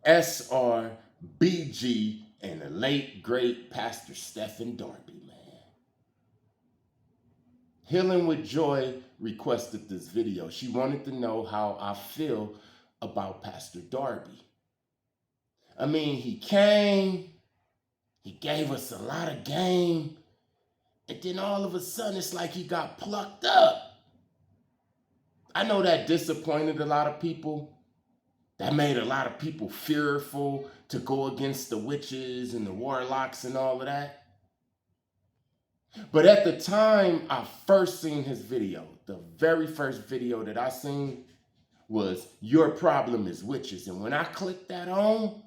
SR&BG and the late, great Pastor Stephen Darby, man. Healing with Joy requested this video. She wanted to know how I feel about Pastor Darby. I mean, he came, he gave us a lot of game, and then all of a sudden it's like he got plucked up. I know that disappointed a lot of people. That made a lot of people fearful to go against the witches and the warlocks and all of that. But at the time I first seen his video, the very first video that I seen was "Your Problem is Witches." And when I clicked that on,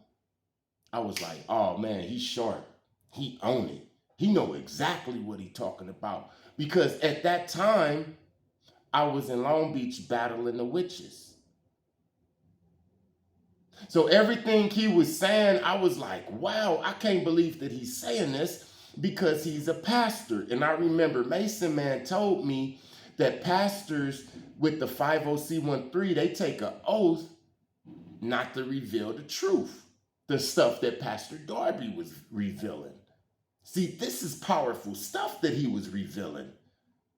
I was like, oh man, he's sharp. He own it. He know exactly what he talking about. Because at that time, I was in Long Beach battling the witches. So everything he was saying, I was like, wow, I can't believe that he's saying this, because he's a pastor. And I remember Mason Man told me that pastors with the 50C13, they take an oath not to reveal the truth, the stuff that Pastor Darby was revealing. See, this is powerful stuff that he was revealing.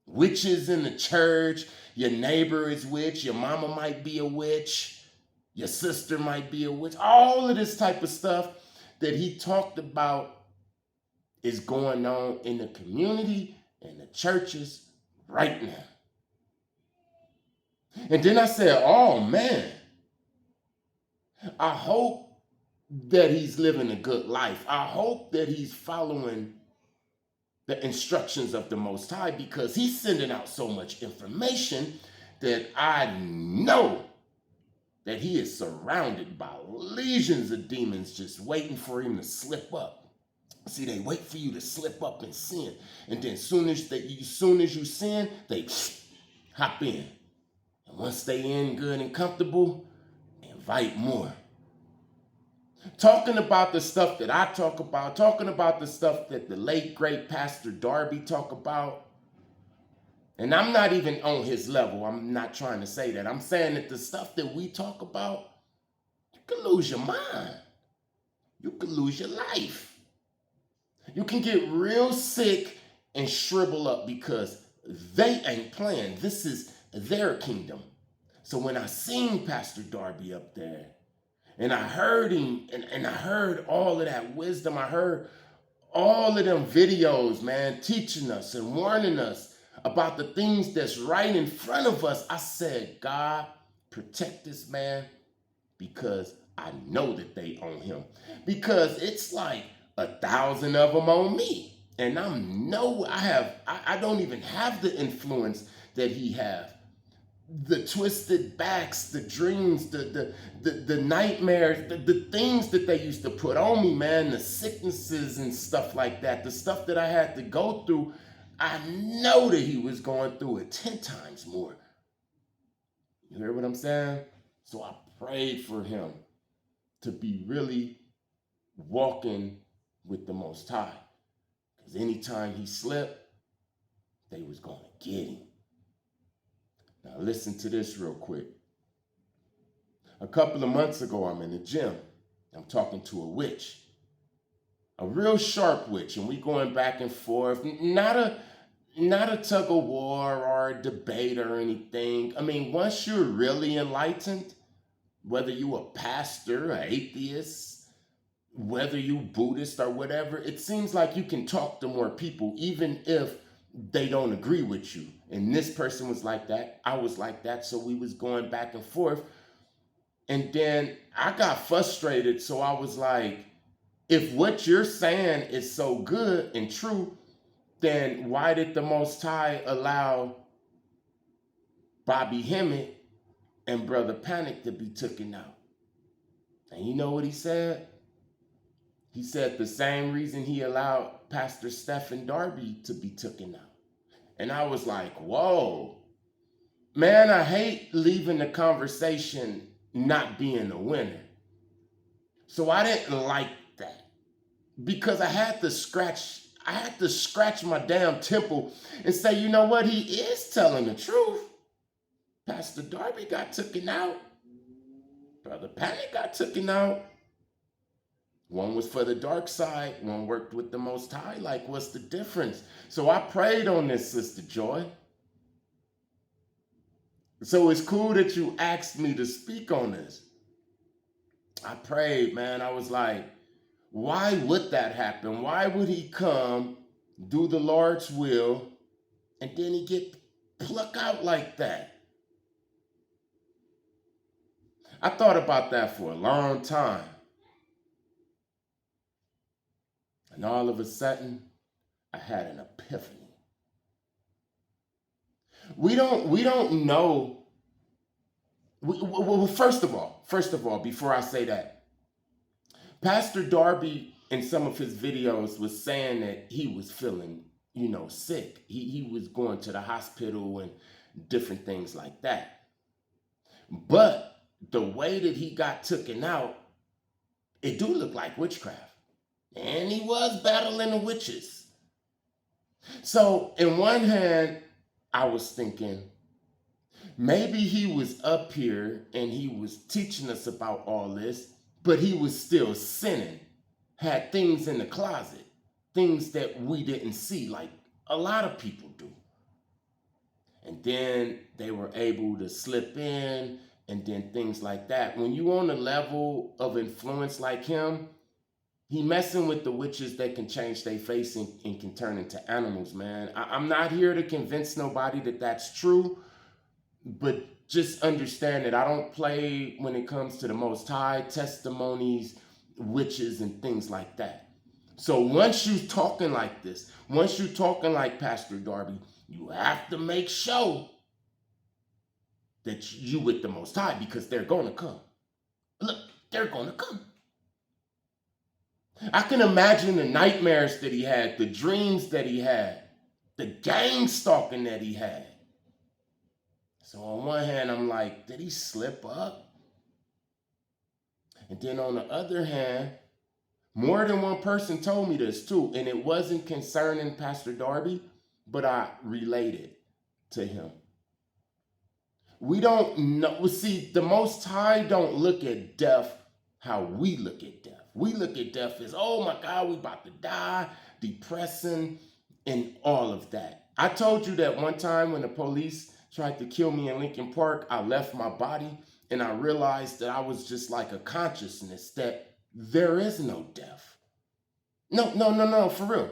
Witches in the church, your neighbor is witch, your mama might be a witch, your sister might be a witch. All of this type of stuff that he talked about is going on in the community and the churches right now. And then I said, oh man, I hope that he's living a good life. I hope that he's following the instructions of the Most High, because he's sending out so much information that I know that he is surrounded by legions of demons just waiting for him to slip up. See, they wait for you to slip up and sin. And then as soon as you sin, they hop in. And once they in good and comfortable, invite more. Talking about the stuff that I talk about, talking about the stuff that the late, great Pastor Darby talk about. And I'm not even on his level. I'm not trying to say that. I'm saying that the stuff that we talk about, you can lose your mind. You can lose your life. You can get real sick and shrivel up, because they ain't playing. This is their kingdom. So when I seen Pastor Darby up there, and I heard him, and I heard all of that wisdom, I heard all of them videos, man, teaching us and warning us about the things that's right in front of us, I said, God, protect this man, because I know that they own him. Because it's like 1,000 of them on me. And I don't even have the influence that he have. The twisted backs, the dreams, the nightmares, the things that they used to put on me, man, the sicknesses and stuff like that, the stuff that I had to go through, I know that he was going through it 10 times more. You hear what I'm saying? So I prayed for him to be really walking with the Most High. Because anytime he slipped, they was going to get him. Now listen to this real quick. A couple of months ago, I'm in the gym. I'm talking to a witch. A real sharp witch, and we going back and forth. Not a tug of war or a debate or anything. I mean, once you're really enlightened, whether you a pastor, an atheist, whether you Buddhist or whatever, it seems like you can talk to more people, even if they don't agree with you. And this person was like that, I was like that, so we was going back and forth. And then I got frustrated, so I was like, if what you're saying is so good and true, then why did the Most High allow Bobby Hemmett and Brother Panic to be taken out? And you know what he said? He said the same reason he allowed Pastor Stephen Darby to be taken out. And I was like, whoa. Man, I hate leaving the conversation not being a winner. So I didn't like that, because I had to scratch my damn temple and say, you know what? He is telling the truth. Pastor Darby got taken out. Brother Panic got taken out. One was for the dark side, one worked with the Most High. Like, what's the difference? So I prayed on this, Sister Joy. So it's cool that you asked me to speak on this. I prayed, man. I was like, why would that happen? Why would he come, do the Lord's will, and then he get plucked out like that? I thought about that for a long time. And all of a sudden, I had an epiphany. We don't know. Well, first of all, before I say that, Pastor Darby in some of his videos was saying that he was feeling, sick. He was going to the hospital and different things like that. But the way that he got taken out, it do look like witchcraft. And he was battling the witches. So in one hand, I was thinking, maybe he was up here and he was teaching us about all this, but he was still sinning, had things in the closet, things that we didn't see, like a lot of people do. And then they were able to slip in, and then things like that. When you on a level of influence like him, he messing with the witches that can change their face and can turn into animals, man. I'm not here to convince nobody that that's true, but just understand that I don't play when it comes to the Most High, testimonies, witches, and things like that. So once you talking like this, once you talking like Pastor Darby, you have to make sure that you with the Most High, because they're going to come. Look, they're going to come. I can imagine the nightmares that he had, the dreams that he had, the gang stalking that he had. So on one hand, I'm like, did he slip up? And then on the other hand, more than one person told me this too, and it wasn't concerning Pastor Darby, but I related to him. We don't know. See, the Most High don't look at death how we look at death. We look at death as, oh my God, we about to die, depressing, and all of that. I told you that one time when the police tried to kill me in Lincoln Park, I left my body and I realized that I was just like a consciousness, that there is no death. No, for real.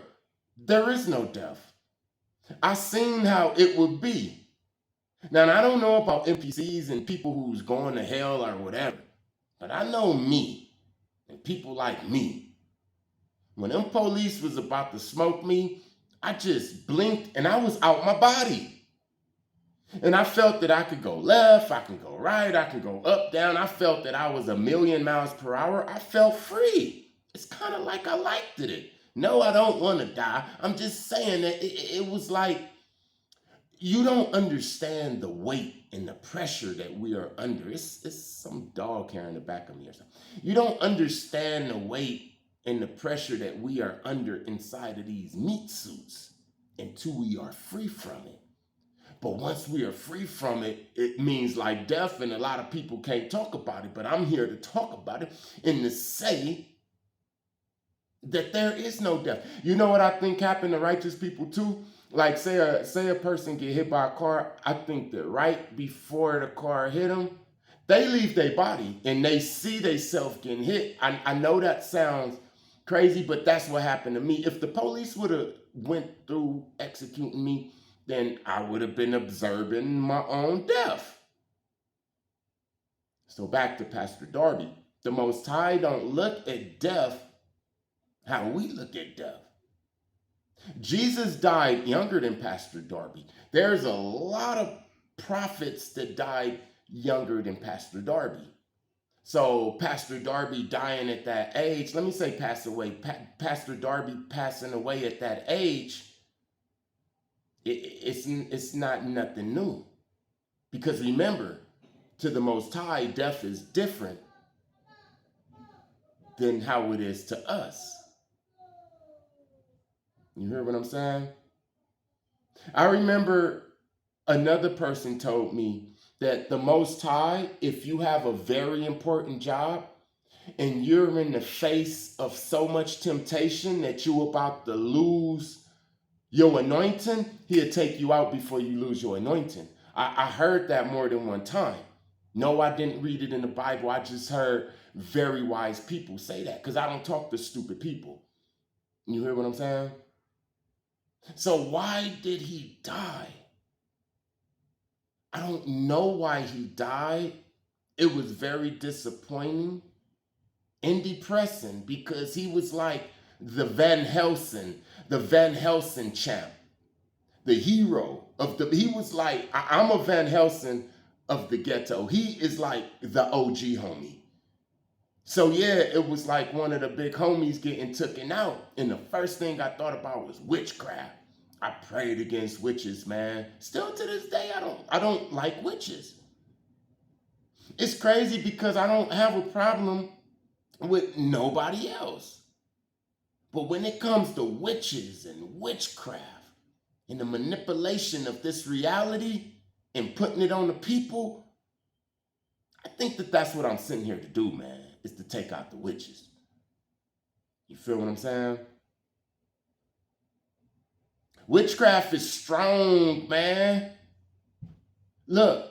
There is no death. I seen how it would be. Now, I don't know about NPCs and people who's going to hell or whatever, but I know me and people like me. When them police was about to smoke me, I just blinked and I was out my body. And I felt that I could go left, I can go right, I can go up, down. I felt that I was 1,000,000 miles per hour. I felt free. It's kind of like I liked it. No, I don't want to die. I'm just saying that it was like, you don't understand the weight and the pressure that we are under. It's some dog hair in the back of me or something. You don't understand the weight and the pressure that we are under inside of these meat suits until we are free from it. But once we are free from it, it means like death, and a lot of people can't talk about it. But I'm here to talk about it and to say that there is no death. You know what I think happened to righteous people too? Like say a person get hit by a car, I think that right before the car hit them, they leave their body and they see themselves getting hit. I know that sounds crazy, but that's what happened to me. If the police would have went through executing me, then I would have been observing my own death. So back to Pastor Darby. The Most High don't look at death how we look at death. Jesus died younger than Pastor Darby. There's a lot of prophets that died younger than Pastor Darby. So Pastor Darby dying at that age, let me say pass away, Pastor Darby passing away at that age, it's not nothing new. Because remember, to the Most High, death is different than how it is to us. You hear what I'm saying? I remember another person told me that the Most High, if you have a very important job, and you're in the face of so much temptation that you're about to lose your anointing, he'll take you out before you lose your anointing. I heard that more than one time. No, I didn't read it in the Bible. I just heard very wise people say that because I don't talk to stupid people. You hear what I'm saying? So why did he die? I don't know why he died. It was very disappointing and depressing because he was like the Van Helsing champ, the hero of he was like, I'm a Van Helsing of the ghetto. He is like the OG homie. So yeah, it was like one of the big homies getting taken out. And the first thing I thought about was witchcraft. I prayed against witches, man. Still to this day, I don't like witches. It's crazy because I don't have a problem with nobody else. But when it comes to witches and witchcraft and the manipulation of this reality and putting it on the people, I think that that's what I'm sitting here to do, man, is to take out the witches. You feel what I'm saying? Witchcraft is strong, man. Look,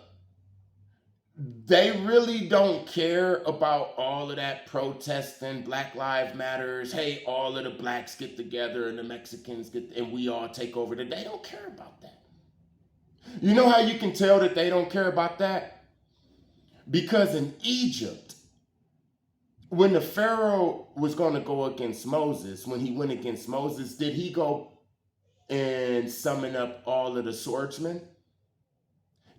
they really don't care about all of that protesting, Black Lives Matters, hey, all of the blacks get together and the Mexicans and we all take over. They don't care about that. You know how you can tell that they don't care about that? Because in Egypt, when the Pharaoh was going to go against Moses, when he went against Moses, did he go and summon up all of the swordsmen?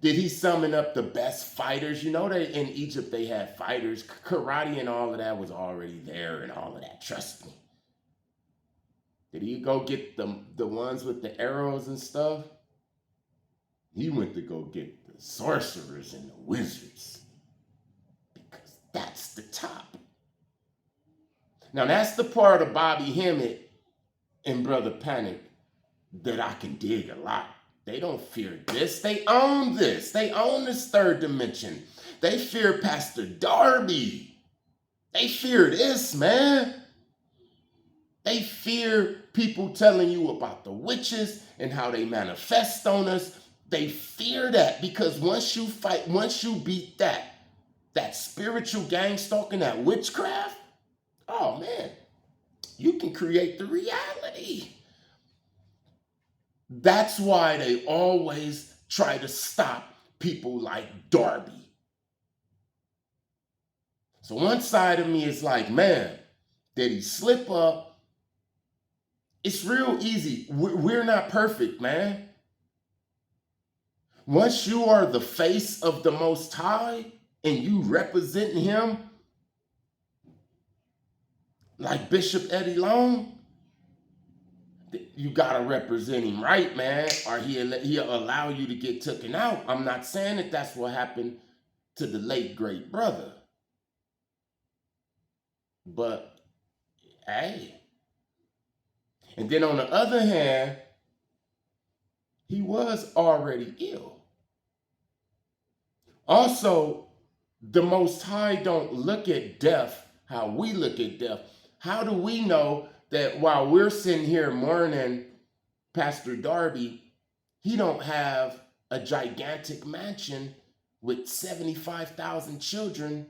Did he summon up the best fighters? You know, in Egypt they had fighters. Karate and all of that was already there and all of that. Trust me. Did he go get the ones with the arrows and stuff? He went to go get the sorcerers and the wizards. Because that's the top. Now that's the part of Bobby Hemmett and Brother Panic that I can dig a lot. They don't fear this. They own this. They own this third dimension. They fear Pastor Darby. They fear this, man. They fear people telling you about the witches and how they manifest on us. They fear that because once you fight, once you beat that spiritual gang stalking, that witchcraft, oh man, you can create the reality. That's why they always try to stop people like Darby. So one side of me is like, man, did he slip up? It's real easy. We're not perfect, man. Once you are the face of the Most High and you representing him like Bishop Eddie Long, you gotta represent him right, man, or he'll allow you to get taken out. I'm not saying that that's what happened to the late great brother, but hey. And then on the other hand, he was already ill. Also, the Most High don't look at death how we look at death. How do we know that while we're sitting here mourning Pastor Darby, he don't have a gigantic mansion with 75,000 children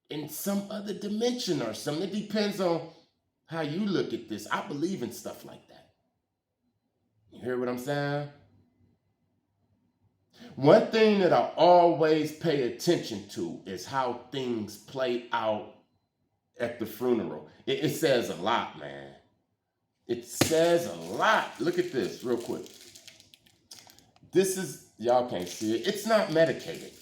in some other dimension or something? It depends on how you look at this. I believe in stuff like that. You hear what I'm saying? One thing that I always pay attention to is how things play out at the funeral. It says a lot, man. It says a lot. Look at this real quick. This is, y'all can't see it. It's not medicated.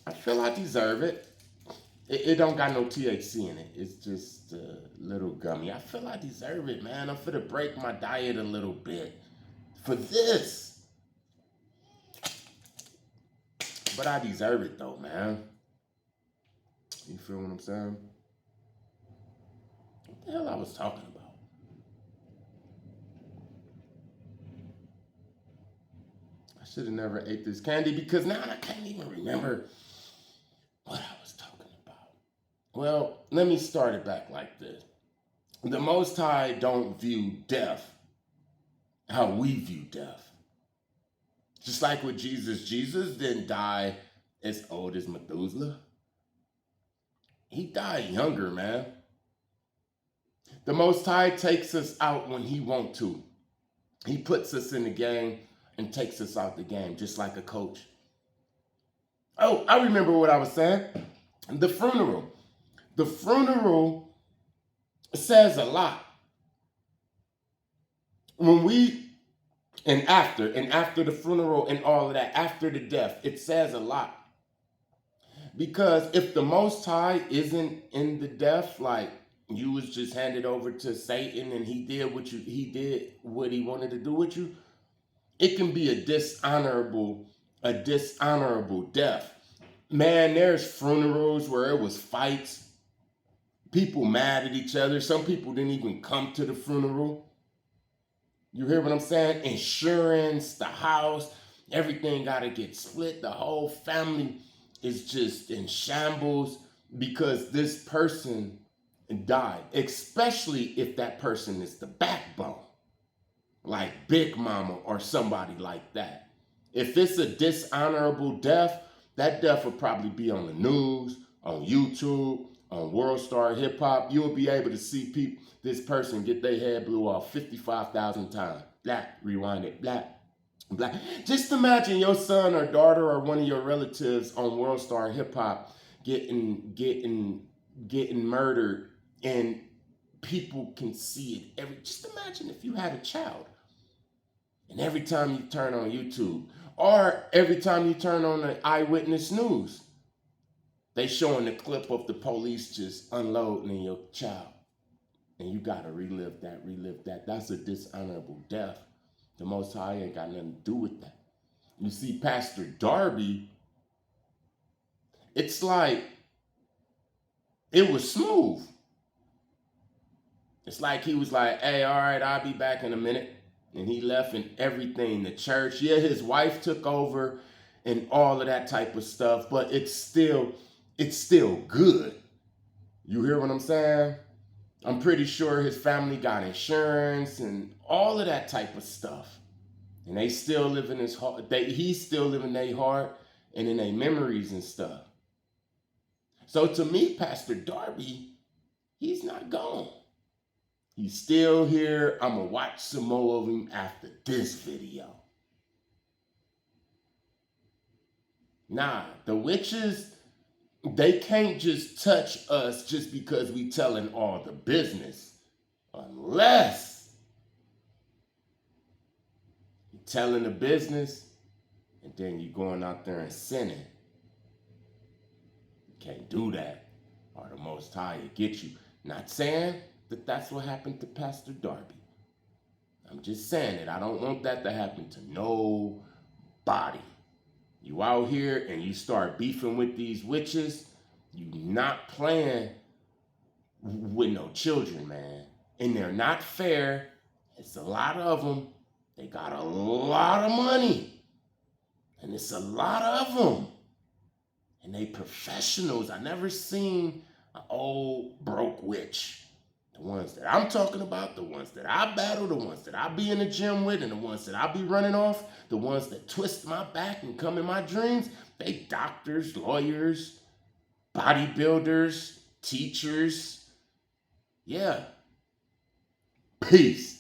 I feel I deserve it. It don't got no THC in it. It's just a little gummy. I feel I deserve it, man. I'm finna break my diet a little bit for this. But I deserve it though, man. You feel what I'm saying? What the hell I was talking about? I should have never ate this candy because now I can't even remember what I was Well, let me start it back like this. The Most High don't view death how we view death. Just like with Jesus, Jesus didn't die as old as Methuselah. He died younger, man. The Most High takes us out when he wants to. He puts us in the game and takes us out the game, just like a coach. Oh, I remember what I was saying. The funeral. The funeral says a lot. When we, and after the funeral and all of that, after the death, it says a lot. Because if the Most High isn't in the death, like you was just handed over to Satan and he did what he wanted to do with you, it can be a dishonorable death. Man, there's funerals where it was fights, people mad at each other. Some people didn't even come to the funeral. You hear what I'm saying? Insurance, the house, everything got to get split. The whole family is just in shambles because this person died, especially if that person is the backbone, like Big Mama or somebody like that. If it's a dishonorable death, that death will probably be on the news, on YouTube, on World Star Hip Hop. You'll be able to see this person get their head blew off 55,000 times. Black, rewind it, black, black. Just imagine your son or daughter or one of your relatives on World Star Hip Hop getting murdered, and people can see it. Just imagine if you had a child, and every time you turn on YouTube or every time you turn on the eyewitness news, they showing the clip of the police just unloading on your child. And you got to relive that. That's a dishonorable death. The Most High ain't got nothing to do with that. You see, Pastor Darby, it's like, it was smooth. It's like he was like, hey, all right, I'll be back in a minute. And he left and everything, the church. Yeah, his wife took over and all of that type of stuff, but it's still good. You hear what I'm saying? I'm pretty sure his family got insurance and all of that type of stuff. And they still live in his heart. He's still living their heart and in their memories and stuff. So to me, Pastor Darby, he's not gone. He's still here. I'm going to watch some more of him after this video. Nah, the witches, they can't just touch us just because we telling all the business. Unless you're telling the business and then you're going out there and sinning. You can't do that, or the Most High will get you. Not saying that that's what happened to Pastor Darby. I'm just saying it. I don't want that to happen to nobody. You out here and you start beefing with these witches, you not playing with no children, man. And they're not fair. It's a lot of them. They got a lot of money. And it's a lot of them. And they professionals. I never seen an old broke witch. The ones that I'm talking about, the ones that I battle, the ones that I be in the gym with, and the ones that I be running off, the ones that twist my back and come in my dreams, they doctors, lawyers, bodybuilders, teachers. Yeah. Peace.